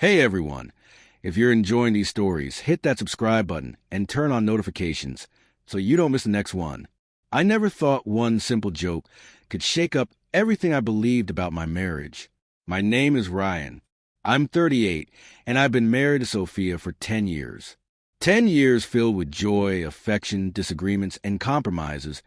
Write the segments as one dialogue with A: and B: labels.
A: Hey everyone! If you're enjoying these stories, hit that subscribe button and turn on notifications so you don't miss the next one. I never thought one simple joke could shake up everything I believed about my marriage. My name is Ryan. I'm 38, and I've been married to Sophia for 10 years. 10 years filled with joy, affection, disagreements, and compromises,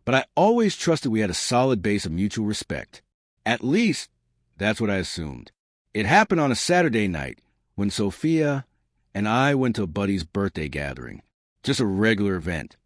A: but I always trusted we had a solid base of mutual respect. At least, that's what I assumed. It happened on a Saturday night when Sophia and I went to a buddy's birthday gathering. Just a regular event.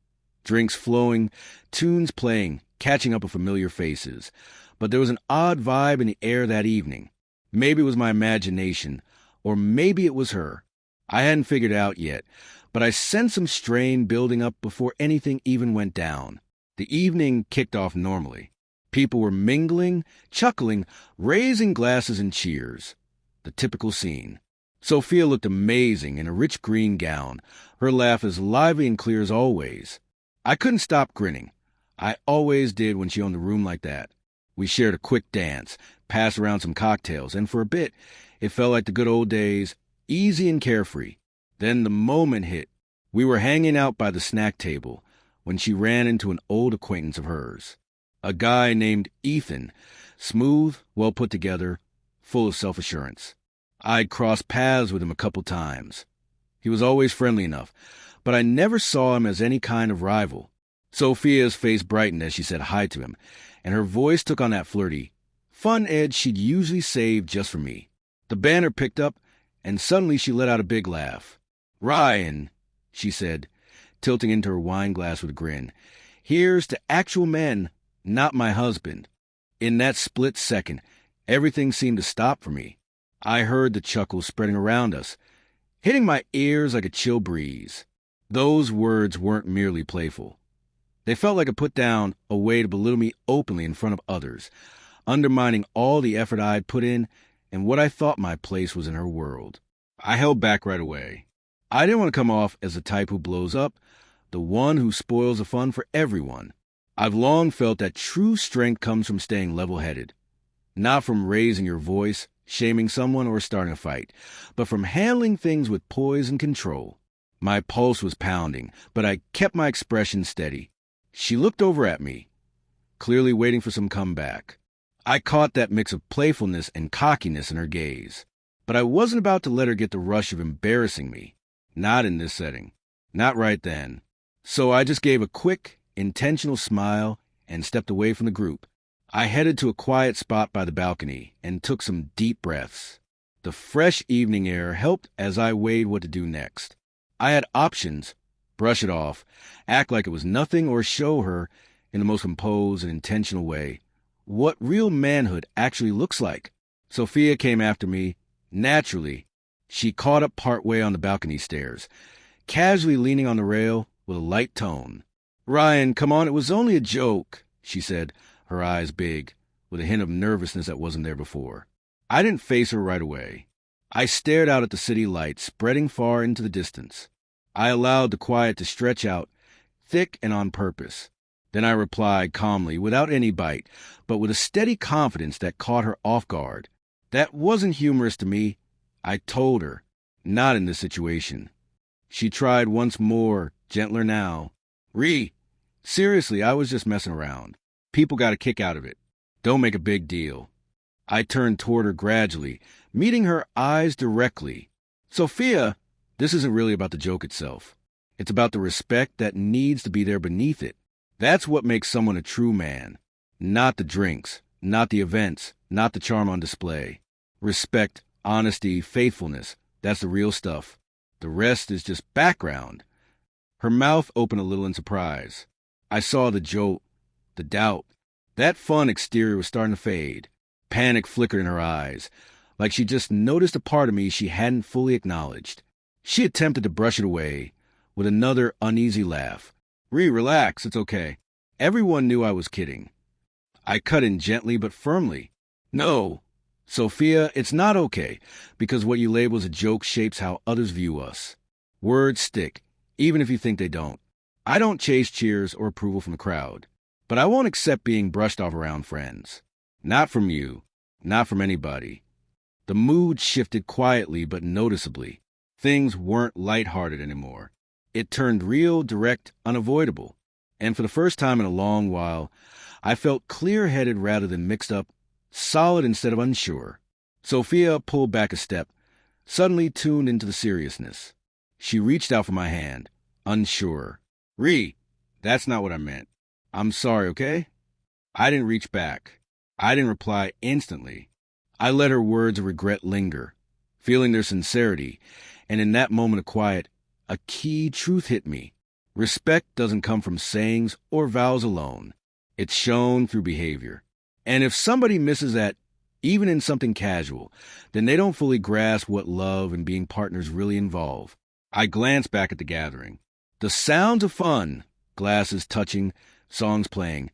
A: Drinks flowing, tunes playing, catching up with familiar faces. But there was an odd vibe in the air that evening. Maybe it was my imagination, or maybe it was her. I hadn't figured it out yet, but I sensed some strain building up before anything even went down. The evening kicked off normally. People were mingling, chuckling, raising glasses in cheers. The typical scene. Sophia looked amazing in a rich green gown, her laugh as lively and clear as always. I couldn't stop grinning. I always did when she owned a room like that. We shared a quick dance, passed around some cocktails, and for a bit, it felt like the good old days, easy and carefree. Then the moment hit. We were hanging out by the snack table when she ran into an old acquaintance of hers. A guy named Ethan, smooth, well put together, full of self-assurance. I'd crossed paths with him a couple times. He was always friendly enough, but I never saw him as any kind of rival. Sophia's face brightened as she said hi to him, and her voice took on that flirty, fun edge she'd usually saved just for me. The banter picked up, and suddenly she let out a big laugh. "Ryan," she said, tilting into her wine glass with a grin, "here's to actual men, not my husband." In that split second, everything seemed to stop for me. I heard the chuckles spreading around us, hitting my ears like a chill breeze. Those words weren't merely playful. They felt like a put-down, a way to belittle me openly in front of others, undermining all the effort I'd put in and what I thought my place was in her world. I held back right away. I didn't want to come off as the type who blows up, the one who spoils the fun for everyone. I've long felt that true strength comes from staying level-headed. Not from raising your voice, shaming someone, or starting a fight, but from handling things with poise and control. My pulse was pounding, but I kept my expression steady. She looked over at me, clearly waiting for some comeback. I caught that mix of playfulness and cockiness in her gaze, but I wasn't about to let her get the rush of embarrassing me. Not in this setting. Not right then. So I just gave a quick, intentional smile and stepped away from the group. I headed to a quiet spot by the balcony and took some deep breaths. The fresh evening air helped as I weighed what to do next. I had options: brush it off, act like it was nothing, or show her, in the most composed and intentional way, what real manhood actually looks like. Sophia came after me, naturally. She caught up partway on the balcony stairs, casually leaning on the rail with a light tone. "Ryan, come on, it was only a joke," she said, her eyes big, with a hint of nervousness that wasn't there before. I didn't face her right away. I stared out at the city lights spreading far into the distance. I allowed the quiet to stretch out, thick and on purpose. Then I replied calmly, without any bite, but with a steady confidence that caught her off guard. That wasn't humorous to me. I told her, not in this situation. She tried once more, gentler now. Seriously, I was just messing around. People got a kick out of it. Don't make a big deal." I turned toward her gradually, meeting her eyes directly. "Sophia, this isn't really about the joke itself. It's about the respect that needs to be there beneath it. That's what makes someone a true man. Not the drinks, not the events, not the charm on display. Respect, honesty, faithfulness, that's the real stuff. The rest is just background." Her mouth opened a little in surprise. I saw the jolt, the doubt. That fun exterior was starting to fade. Panic flickered in her eyes, like she just noticed a part of me she hadn't fully acknowledged. She attempted to brush it away with another uneasy laugh. Relax, it's okay." Everyone knew I was kidding. I cut in gently but firmly. "No, Sophia, it's not okay, because what you label as a joke shapes how others view us. Words stick, even if you think they don't. I don't chase cheers or approval from the crowd, but I won't accept being brushed off around friends. Not from you, not from anybody. The mood shifted quietly but noticeably. Things weren't lighthearted anymore. It turned real, direct, unavoidable. And for the first time in a long while, I felt clear-headed rather than mixed up, solid instead of unsure. Sophia pulled back a step, suddenly tuned into the seriousness. She reached out for my hand, unsure. "Ree, that's not what I meant. I'm sorry, okay?" I didn't reach back. I didn't reply instantly. I let her words of regret linger, feeling their sincerity, and in that moment of quiet, a key truth hit me. Respect doesn't come from sayings or vows alone. It's shown through behavior. And if somebody misses that, even in something casual, then they don't fully grasp what love and being partners really involve. I glanced back at the gathering. The sounds of fun, glasses touching, songs playing,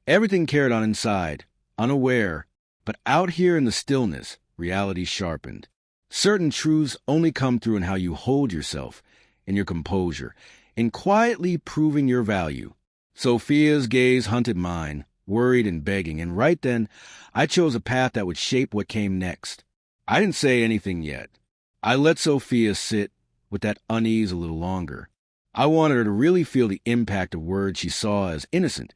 A: everything carried on inside, unaware, but out here in the stillness, reality sharpened. Certain truths only come through in how you hold yourself, in your composure, in quietly proving your value. Sophia's gaze hunted mine, worried and begging, and right then, I chose a path that would shape what came next. I didn't say anything yet. I let Sophia sit with that unease a little longer. I wanted her to really feel the impact of words she saw as innocent,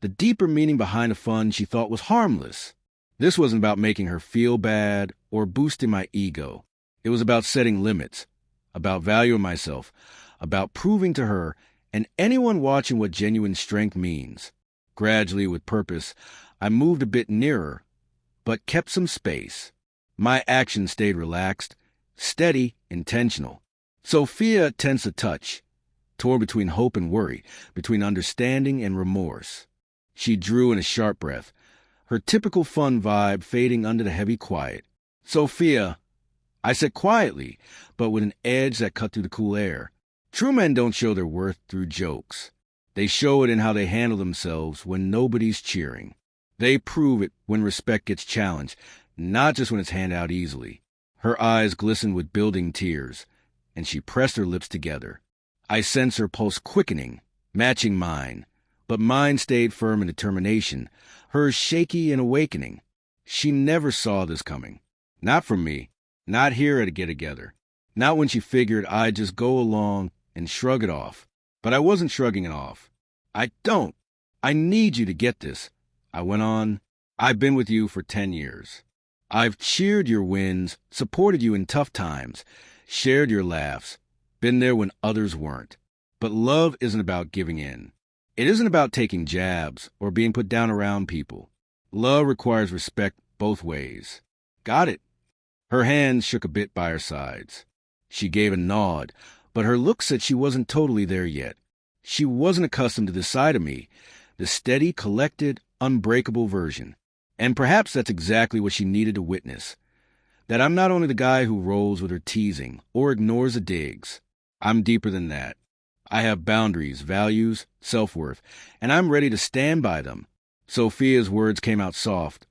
A: the deeper meaning behind a fun she thought was harmless. This wasn't about making her feel bad or boosting my ego. It was about setting limits, about valuing myself, about proving to her and anyone watching what genuine strength means. Gradually, with purpose, I moved a bit nearer, but kept some space. My action stayed relaxed, steady, intentional. Sophia tensed a touch, torn between hope and worry, between understanding and remorse. She drew in a sharp breath, her typical fun vibe fading under the heavy quiet. "Sophia," I said quietly, but with an edge that cut through the cool air. True men don't show their worth through jokes. They show it in how they handle themselves when nobody's cheering. They prove it when respect gets challenged, not just when it's handed out easily. Her eyes glistened with building tears, and she pressed her lips together. I sensed her pulse quickening, matching mine, but mine stayed firm in determination, hers shaky and awakening. She never saw this coming. Not from me, not here at a get-together, not when she figured I'd just go along and shrug it off. But I wasn't shrugging it off. I need you to get this. I went on. I've been with you for 10 years. I've cheered your wins, supported you in tough times, shared your laughs, been there when others weren't. But love isn't about giving in. It isn't about taking jabs or being put down around people. Love requires respect both ways. Got it? Her hands shook a bit by her sides. She gave a nod, but her look said she wasn't totally there yet. She wasn't accustomed to this side of me, the steady, collected, unbreakable version. And perhaps that's exactly what she needed to witness. That I'm not only the guy who rolls with her teasing or ignores the digs. I'm deeper than that. I have boundaries, values, self-worth, and I'm ready to stand by them. Sophia's words came out soft,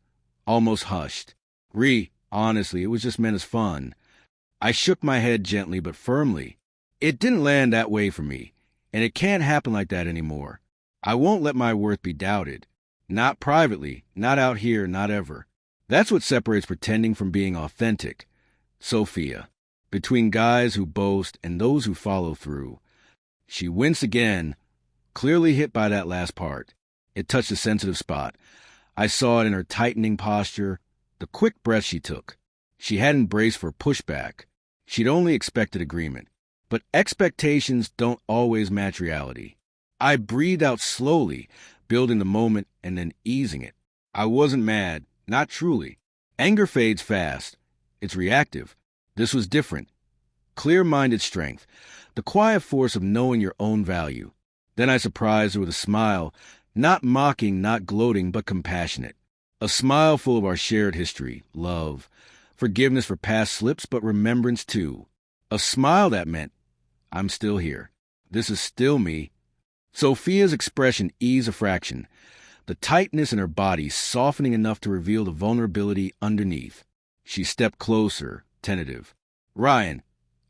A: almost hushed. "Ree, honestly, it was just meant as fun." I shook my head gently but firmly. It didn't land that way for me, and it can't happen like that anymore. I won't let my worth be doubted. Not privately, not out here, not ever. That's what separates pretending from being authentic. Sophia. Between guys who boast and those who follow through. She winced again, clearly hit by that last part. It touched a sensitive spot. I saw it in her tightening posture, the quick breath she took. She hadn't braced for pushback. She'd only expected agreement. But expectations don't always match reality. I breathed out slowly, building the moment and then easing it. I wasn't mad, not truly. Anger fades fast. It's reactive. This was different. Clear-minded strength. The quiet force of knowing your own value. Then I surprised her with a smile, not mocking, not gloating, but compassionate. A smile full of our shared history, love, forgiveness for past slips, but remembrance too. A smile that meant, I'm still here. This is still me. Sophia's expression eased a fraction, the tightness in her body softening enough to reveal the vulnerability underneath. She stepped closer, tentative. "Ryan,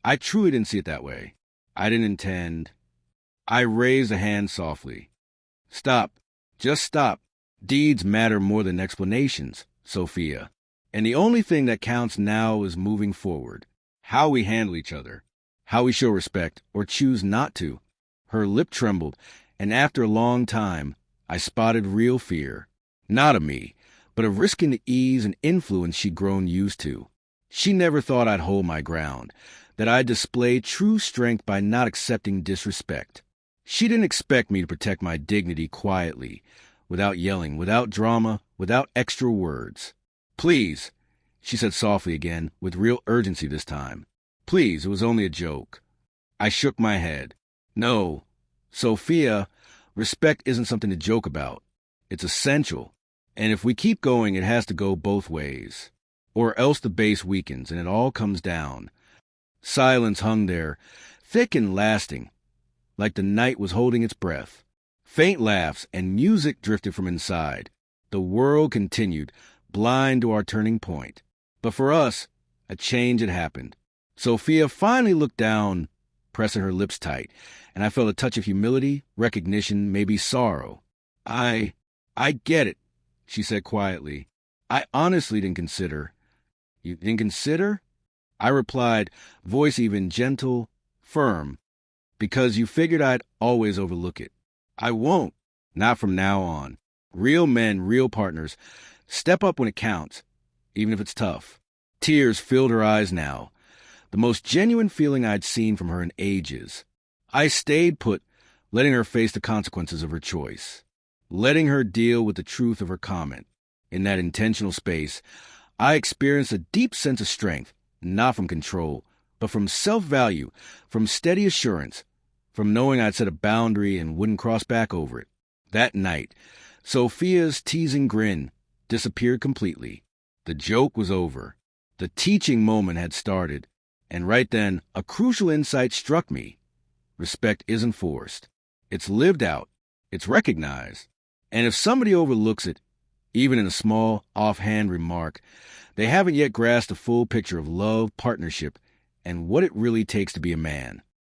A: I truly didn't see it that way. I didn't intend." I raised a hand softly. "Stop. Just stop. Deeds matter more than explanations, Sophia." And the only thing that counts now is moving forward. How we handle each other. How we show respect or choose not to. Her lip trembled, and after a long time, I spotted real fear. Not of me, but of risking the ease and influence she'd grown used to. She never thought I'd hold my ground, that I'd display true strength by not accepting disrespect. She didn't expect me to protect my dignity quietly, without yelling, without drama, without extra words. "Please," she said softly again, with real urgency this time. "Please, it was only a joke." I shook my head. "No, Sophia, respect isn't something to joke about. It's essential. And if we keep going, it has to go both ways. Or else the base weakens and it all comes down." Silence hung there, thick and lasting, like the night was holding its breath. Faint laughs and music drifted from inside. The world continued, blind to our turning point. But for us, a change had happened. Sophia finally looked down, pressing her lips tight, and I felt a touch of humility, recognition, maybe sorrow. I get it," she said quietly. "I honestly didn't consider." "You didn't consider?" I replied, voice even gentle, firm, "Because you figured I'd always overlook it. I won't, not from now on. Real men, real partners, step up when it counts, even if it's tough." Tears filled her eyes now, the most genuine feeling I'd seen from her in ages. I stayed put, letting her face the consequences of her choice, letting her deal with the truth of her comment. In that intentional space, I experienced a deep sense of strength, not from control, but from self-value, from steady assurance, from knowing I'd set a boundary and wouldn't cross back over it. That night, Sophia's teasing grin disappeared completely. The joke was over. The teaching moment had started. And right then, a crucial insight struck me. Respect isn't forced. It's lived out. It's recognized. And if somebody overlooks it, even in a small, offhand remark, they haven't yet grasped the full picture of love, partnership, and what it really takes to be a man.